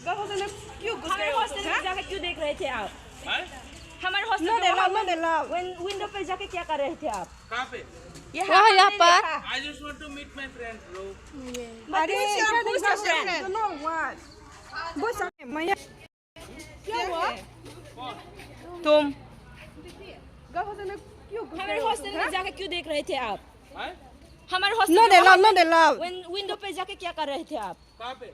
हमारे हॉस्टल में जाके क्यों देख रहे थे आप? हमारे हॉस्टल विंडो पे जाके क्या कर रहे थे आप? कहाँ पे? यहाँ पर I just want to meet my friend, bro. But who's your friend? तुम हमारे हॉस्टल में जाके क्यों देख रहे थे आप? हमारे हॉस्टल विंडो पे जाके क्या कर रहे थे आप? कहाँ पे?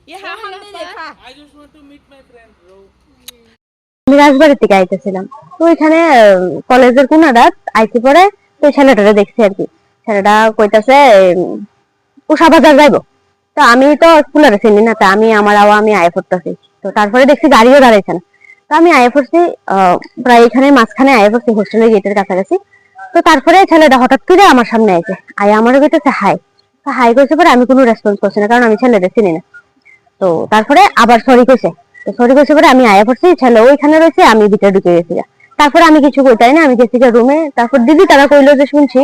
यहाँ हमने देखा। I just want to meet my friend, bro. আমি রাজবাড়ি থেকে আইতেছিলাম, তো ওইখানে কলেজের কোন রাত আইতে পরে তো ছেলেটারে দেখছি আর কি। ছেলেটা কইতাছে উষা বাজার যাইবো। তো আমি তো স্কুলের চিনি না, তা আমি আয়া পড়তেছি। তো তারপরে দেখছি গাড়িও দাঁড়াইছে না, তো আমি আয়া পড়ছি প্রায় এখানে মাঝখানে আয়া পড়ছি হোস্টেলের গেটের কাছাকাছি। তো তারপরে ছেলেটা হঠাৎ করে আমার সামনে আইছে, আয়া আমার কইতেছে হাই। তো হাই কইছে পরে আমি কোনো রেসপন্স করছি না, কারণ আমি ছেলেটা চিনি না। তো তারপরে আবার সরি কইছে, তো সরি কইছে পরে আমি আয়া পড়ছি, ছেলে ওইখানে রয়েছে, আমি ভিতরে ঢুকে গেছি। তারপরে আমি কিছু কইতাই না, আমি গেছি রুমে। তারপর দিদি তারা কইলো যে শুনছি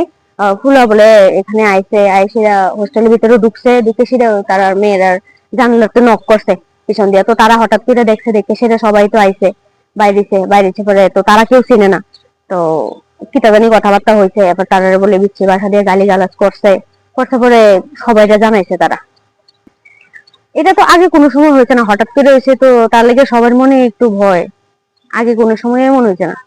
ফুলা বলে এখানে আইসে হোস্টেলের ভিতরে ঢুকে সেটা তারা মেয়েরা জানলাতে নক করছে পিছন দিয়ে। তো তারা হঠাৎ করে দেখে সেটা সবাই তো আইছে বাইরেছে পরে, তো তারা কেউ চিনে না। তো কিতা জানি কথাবার্তা হয়েছে, এবার তারা বলে বিচ্ছি বাসা দিয়ে গালিগালাজ করছে পরে সবাইটা জানাইছে তারা। এটা তো আগে কোনো সময় হয়েছে না, হঠাৎ করে হয়েছে, তো তার লেগে সবার মনে একটু ভয়। আগে কোনো সময় এমন হয়েছে না।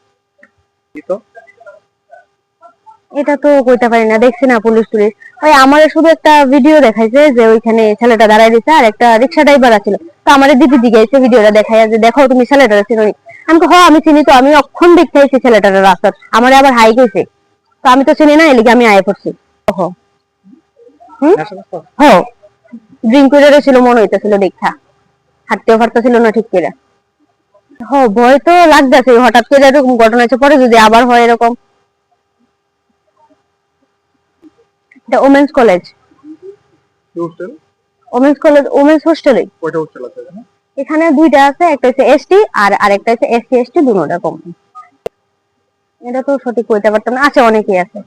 এটা তো কইতে পারি না, দেখছি না পুলিশ টুলিশ। ওই আমার শুধু একটা ভিডিও দেখাইছে যে ওইখানে ছেলেটা দাঁড়ায় দিছে আর একটা রিক্সা ড্রাইভার আছিল। তো আমার দিদি দিকে ভিডিওটা দেখাই যে দেখো তুমি ছেলেটা চিনো। আমি হ্যাঁ আমি চিনি, তো আমি অক্ষণ দেখতে আইছি ছেলেটার রাস্তা, আমার আবার হাই কইছে। তো আমি তো চিনি না, এলিগে আমি আয় পড়ছি। হ্যাঁ ড্রিঙ্ক করে ছিল মনে হইতেছিল, দেখা হাঁটতেও পারতেছিল না ঠিক করে। ভয় তো লাগতেছে, হঠাৎ করে এরকম ঘটনা হচ্ছে, পরে যদি আবার হয় এরকম। এটা ওমেন্স কলেজ, ওমেন্স হোস্টেলে। এখানে দুইটা আছে, একটা হচ্ছে এসটি আর আরেকটা হচ্ছে এসসি এসটি, দুটোটা কম। এটা তো সঠিক কইতে পারতাম না, আছে অনেকেই আছে।